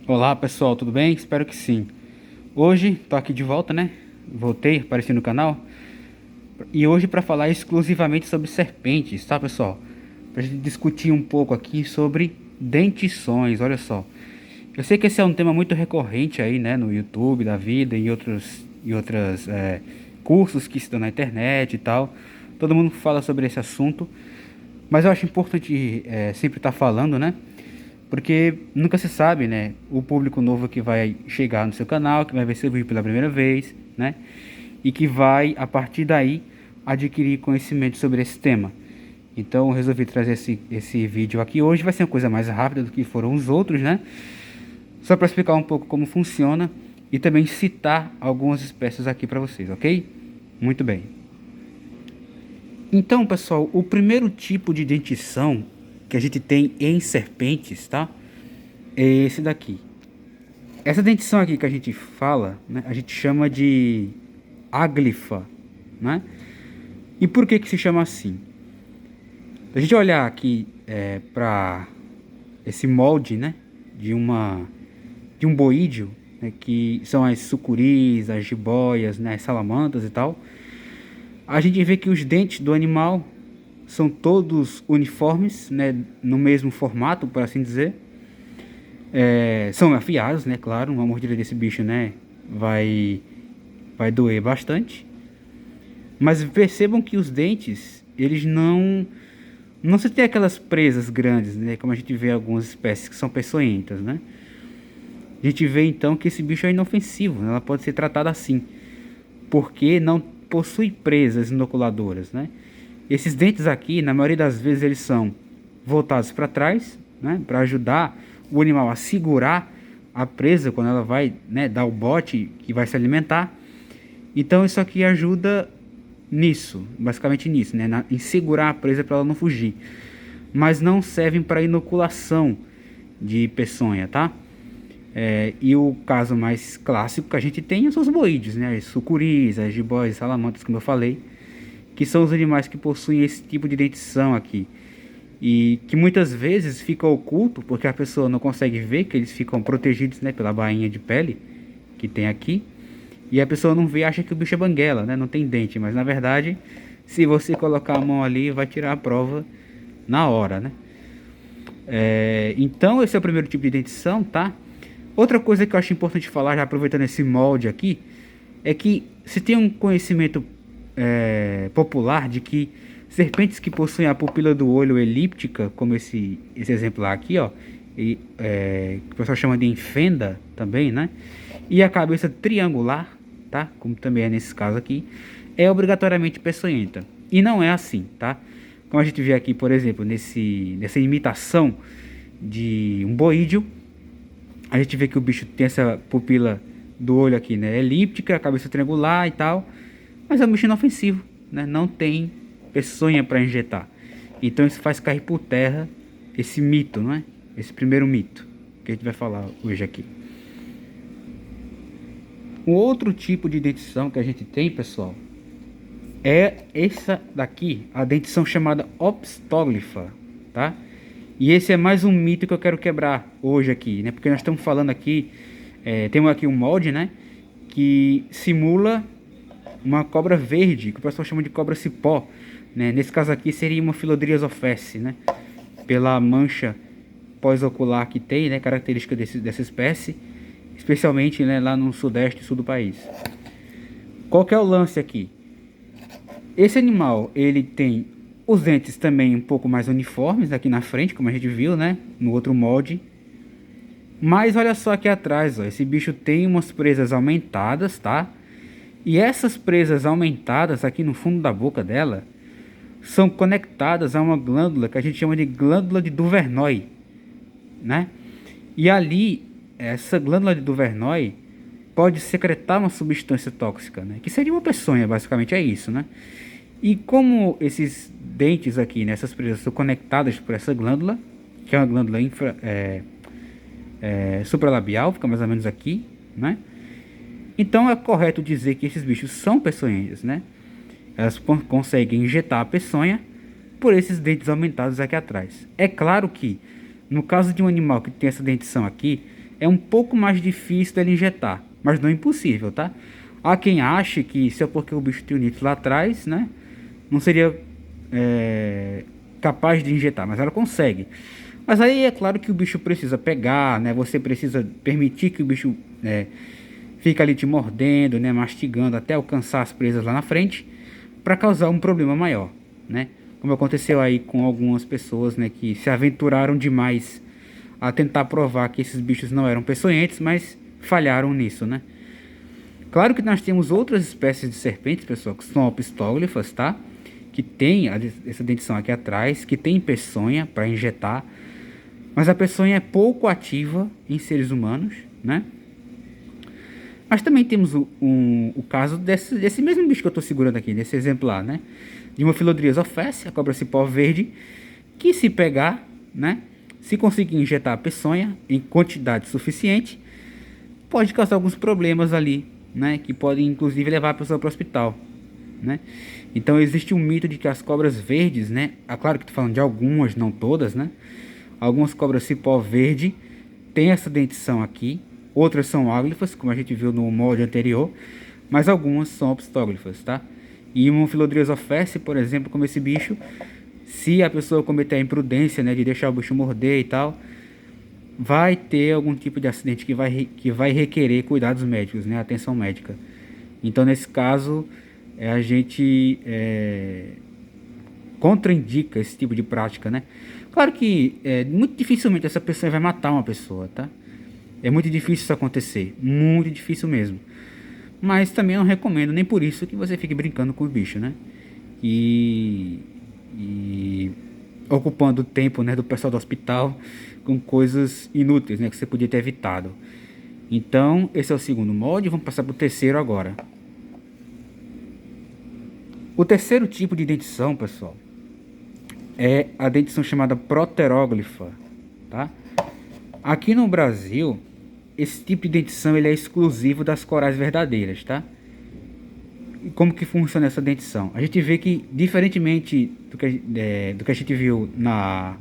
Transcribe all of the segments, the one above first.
Olá pessoal, tudo bem? Espero que sim. Hoje tô aqui de volta, né? Voltei, apareci no canal. E hoje para falar exclusivamente sobre serpentes, tá pessoal? Pra gente discutir um pouco aqui sobre dentições, olha só. Eu sei que esse é um tema muito recorrente aí, né? No YouTube da vida e outros cursos que se dão na internet e tal. Todo mundo fala sobre esse assunto. Mas eu acho importante sempre estar falando, né? Porque nunca se sabe, né? O público novo que vai chegar no seu canal, que vai ver seu vídeo pela primeira vez, né? E que vai, a partir daí, adquirir conhecimento sobre esse tema. Então, eu resolvi trazer esse vídeo aqui hoje. Vai ser uma coisa mais rápida do que foram os outros, né? Só para explicar um pouco como funciona e também citar algumas espécies aqui para vocês, ok? Muito bem. Então, pessoal, o primeiro tipo de dentição que a gente tem em serpentes, tá? É esse daqui. Essa dentição aqui que a gente fala, né, a gente chama de aglifa, né? E por que que se chama assim? Se a gente olhar aqui para esse molde, né, de um boídeo, né, que são as sucuris, as jiboias, né, as salamandras e tal, a gente vê que os dentes do animal são todos uniformes, né, no mesmo formato, por assim dizer. São afiados, né? Claro, uma mordida desse bicho, né? Vai doer bastante. Mas percebam que os dentes, eles não se tem aquelas presas grandes, né? Como a gente vê algumas espécies que são peçonhentas, né? A gente vê então que esse bicho é inofensivo, né? Ela pode ser tratada assim, porque não possui presas inoculadoras, né? Esses dentes aqui, na maioria das vezes, eles são voltados para trás, né? Para ajudar o animal a segurar a presa quando ela vai, né, dar o bote que vai se alimentar. Então isso aqui ajuda nisso, basicamente nisso, né, em segurar a presa para ela não fugir. Mas não servem para inoculação de peçonha, tá? E o caso mais clássico que a gente tem são os boídeos, né? As sucuris, as jiboias, salamandras, como eu falei, que são os animais que possuem esse tipo de dentição aqui. E que muitas vezes fica oculto porque a pessoa não consegue ver que eles ficam protegidos, né, pela bainha de pele que tem aqui. E a pessoa não vê, acha que o bicho é banguela, né, não tem dente, mas na verdade, se você colocar a mão ali, vai tirar a prova na hora, né? Então esse é o primeiro tipo de dentição, tá? Outra coisa que eu acho importante falar, já aproveitando esse molde aqui, é que se tem um conhecimento popular de que serpentes que possuem a pupila do olho elíptica, como esse exemplar aqui, ó, que o pessoal chama de enfenda também, né? E a cabeça triangular, tá? Como também é nesse caso aqui, é obrigatoriamente peçonhenta. E não é assim, tá? Como a gente vê aqui, por exemplo, nessa imitação de um boídeo, a gente vê que o bicho tem essa pupila do olho aqui, né? Elíptica, a cabeça triangular e tal. Mas é um bicho inofensivo, né? Não tem peçonha para injetar. Então isso faz cair por terra esse mito, não é? Esse primeiro mito que a gente vai falar hoje aqui. Um outro tipo de dentição que a gente tem, pessoal, é essa daqui, a dentição chamada opstóglifa, tá? E esse é mais um mito que eu quero quebrar hoje aqui, né? Porque nós estamos falando aqui, temos aqui um molde, né? Que simula uma cobra verde, que o pessoal chama de cobra cipó, né? Nesse caso aqui seria uma Philodrias office, né? Pela mancha pós-ocular que tem, né? Característica dessa espécie, especialmente, né, lá no sudeste e sul do país. Qual que é o lance aqui? Esse animal, ele tem os dentes também um pouco mais uniformes aqui na frente, como a gente viu, né? No outro molde. Mas olha só aqui atrás, ó, esse bicho tem umas presas aumentadas, tá? E essas presas aumentadas aqui no fundo da boca dela são conectadas a uma glândula que a gente chama de glândula de Duvernoy, né? E ali, essa glândula de Duvernoy pode secretar uma substância tóxica, né? Que seria uma peçonha, basicamente é isso, né? E como esses dentes aqui, né, essas presas são conectadas por essa glândula, que é uma glândula supralabial, fica mais ou menos aqui, né? Então é correto dizer que esses bichos são peçonhentas, né? Elas conseguem injetar a peçonha por esses dentes aumentados aqui atrás. É claro que, no caso de um animal que tem essa dentição aqui, é um pouco mais difícil dele injetar, mas não é impossível, tá? Há quem ache que se é porque o bicho tem o nitro lá atrás, né, não seria capaz de injetar, mas ela consegue. Mas aí é claro que o bicho precisa pegar, né? Você precisa permitir que o bicho fique ali te mordendo, né? Mastigando até alcançar as presas lá na frente, para causar um problema maior, né? Como aconteceu aí com algumas pessoas, né? Que se aventuraram demais a tentar provar que esses bichos não eram peçonhentos, mas falharam nisso, né? Claro que nós temos outras espécies de serpentes, pessoal, que são opistóglifas, tá? Que tem essa dentição aqui atrás, que tem peçonha para injetar, mas a peçonha é pouco ativa em seres humanos, né? Mas também temos o caso desse mesmo bicho que eu estou segurando aqui, desse exemplar, né? De uma Philodrias office, a cobra-cipó verde, que se pegar, né? Se conseguir injetar a peçonha em quantidade suficiente, pode causar alguns problemas ali, né? Que podem inclusive levar a pessoa para o hospital, né? Então existe um mito de que as cobras verdes, né? É claro que estou falando de algumas, não todas, né? Algumas cobras cipó verde têm essa dentição aqui, outras são áglifas, como a gente viu no molde anterior, mas algumas são opistóglifas, tá? E uma Philodrias office, por exemplo, como esse bicho, se a pessoa cometer a imprudência, né, de deixar o bicho morder e tal, vai ter algum tipo de acidente que vai requerer cuidados médicos, né, atenção médica. Então, nesse caso, a gente contraindica esse tipo de prática, né? Claro que muito dificilmente essa pessoa vai matar uma pessoa, tá? É muito difícil isso acontecer, muito difícil mesmo. Mas também eu não recomendo, nem por isso que você fique brincando com o bicho, né? E ocupando o tempo, né, do pessoal do hospital com coisas inúteis, né, que você podia ter evitado. Então, esse é o segundo molde, vamos passar para o terceiro agora. O terceiro tipo de dentição, pessoal, é a dentição chamada proteróglifa, tá? Aqui no Brasil, esse tipo de dentição ele é exclusivo das corais verdadeiras, tá? E como que funciona essa dentição? A gente vê que, diferentemente do que a gente viu na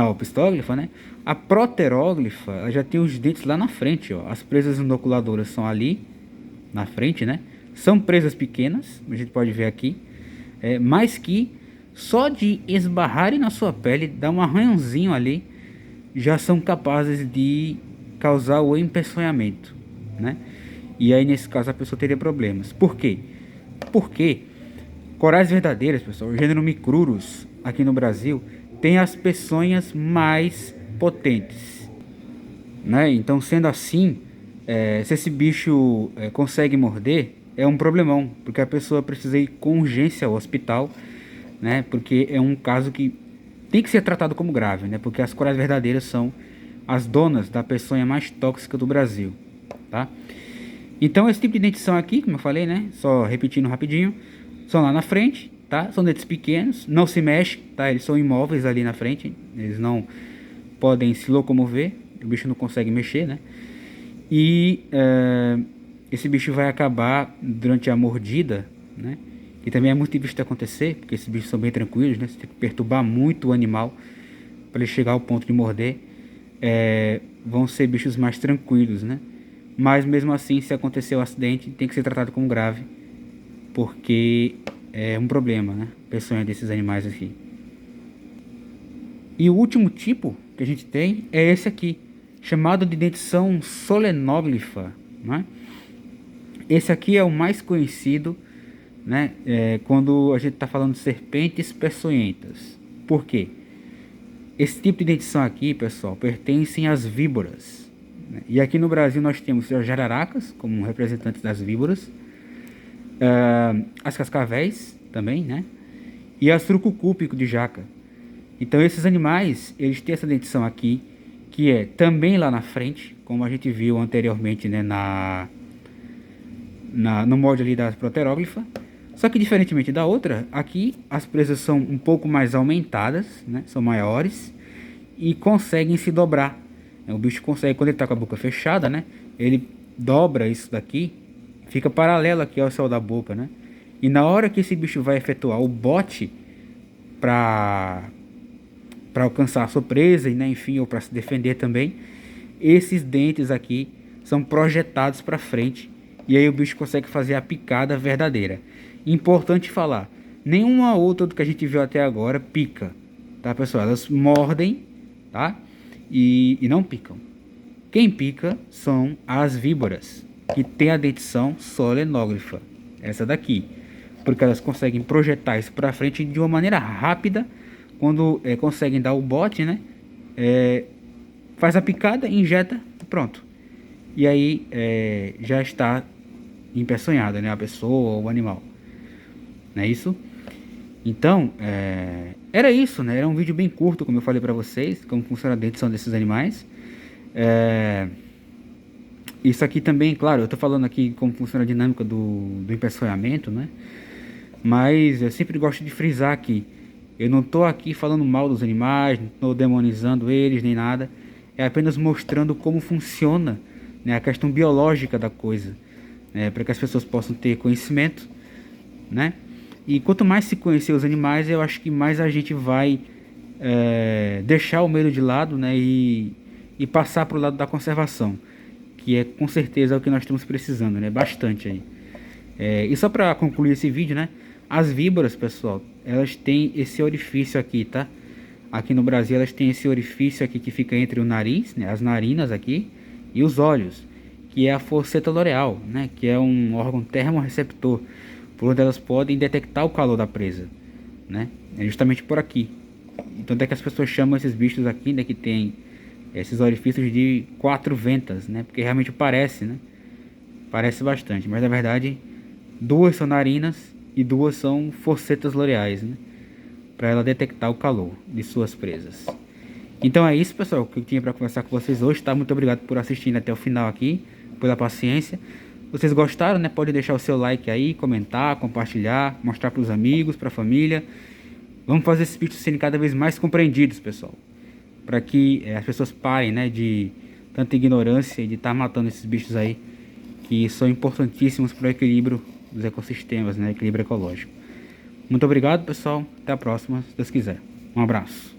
opistóglifa, né? A proteróglifa ela já tem os dentes lá na frente, ó. As presas inoculadoras são ali na frente, né? São presas pequenas, a gente pode ver aqui, mas que só de esbarrarem na sua pele, dar um arranhãozinho ali, já são capazes de causar o empeçonhamento, né? E aí nesse caso a pessoa teria problemas. Por quê? Porque corais verdadeiras, pessoal, o gênero Micrurus aqui no Brasil tem as peçonhas mais potentes, né? Então, sendo assim, se esse bicho consegue morder, é um problemão, porque a pessoa precisa ir com urgência ao hospital, né? Porque é um caso que tem que ser tratado como grave, né? Porque as corais verdadeiras são as donas da peçonha mais tóxica do Brasil, tá? Então esse tipo de dentição aqui, como eu falei, né? Só repetindo rapidinho, são lá na frente, tá? São dentes pequenos, não se mexe, tá? Eles são imóveis ali na frente, eles não podem se locomover, o bicho não consegue mexer, né? E esse bicho vai acabar durante a mordida, né? E também é muito difícil de acontecer, porque esses bichos são bem tranquilos, né? Você tem que perturbar muito o animal para ele chegar ao ponto de morder. Vão ser bichos mais tranquilos, né? Mas mesmo assim, se acontecer o acidente, tem que ser tratado como grave, porque é um problema, né? Peçonha desses animais aqui. E o último tipo que a gente tem é esse aqui, chamado de dentição solenóglifa, né? Esse aqui é o mais conhecido, né? Quando a gente está falando de serpentes peçonhentas. Por quê? Esse tipo de dentição aqui, pessoal, pertencem às víboras, né? E aqui no Brasil nós temos as jararacas como representantes das víboras, as cascavéis também, né? E as surucucu de jaca. Então esses animais, eles têm essa dentição aqui, que é também lá na frente, como a gente viu anteriormente, né, no molde ali da proteróglifa. Só que diferentemente da outra, aqui as presas são um pouco mais aumentadas, né? São maiores e conseguem se dobrar. O bicho consegue, quando ele está com a boca fechada, né? Ele dobra isso daqui, fica paralelo aqui ao céu da boca, né? E na hora que esse bicho vai efetuar o bote para alcançar a sua presa, e, né, enfim, ou para se defender também, esses dentes aqui são projetados para frente e aí o bicho consegue fazer a picada verdadeira. Importante falar, nenhuma outra do que a gente viu até agora pica, tá, pessoal? Elas mordem, tá? E não picam. Quem pica são as víboras, que tem a dentição solenógrafa, essa daqui, porque elas conseguem projetar isso para frente de uma maneira rápida. Quando conseguem dar o bote, né? Faz a picada, injeta, pronto. E aí já está empeçonhada, né? A pessoa ou o animal. Não é isso? Então, era isso, né? Era um vídeo bem curto, como eu falei para vocês, como funciona a dentição desses animais. Isso aqui também, claro, eu tô falando aqui como funciona a dinâmica do empeçonhamento, né? Mas eu sempre gosto de frisar aqui, eu não tô aqui falando mal dos animais, não tô demonizando eles nem nada. É apenas mostrando como funciona, né, a questão biológica da coisa, né, para que as pessoas possam ter conhecimento, né? E quanto mais se conhecer os animais, eu acho que mais a gente vai deixar o medo de lado, né, e passar para o lado da conservação, que é com certeza o que nós estamos precisando, né, bastante aí. E só para concluir esse vídeo, né, as víboras, pessoal, elas têm esse orifício aqui, tá? Aqui no Brasil elas têm esse orifício aqui que fica entre o nariz, né, as narinas aqui, e os olhos, que é a fosseta loreal, né, que é um órgão termorreceptor, por onde elas podem detectar o calor da presa, né? É justamente por aqui. Então é que as pessoas chamam esses bichos aqui, né, que tem esses orifícios de 4 ventas, né? Porque realmente parece, né? Parece bastante, mas na verdade 2 são narinas e 2 são fossetas loreais, né? Para ela detectar o calor de suas presas. Então é isso, pessoal, que eu tinha para conversar com vocês hoje, tá? Muito obrigado por assistirem até o final aqui, pela paciência. Vocês gostaram, né? Pode deixar o seu like aí, comentar, compartilhar, mostrar para os amigos, para a família. Vamos fazer esses bichos serem cada vez mais compreendidos, pessoal, para que as pessoas parem, né, de tanta ignorância e de estar matando esses bichos aí, que são importantíssimos para o equilíbrio dos ecossistemas, né, equilíbrio ecológico. Muito obrigado, pessoal. Até a próxima, se Deus quiser. Um abraço.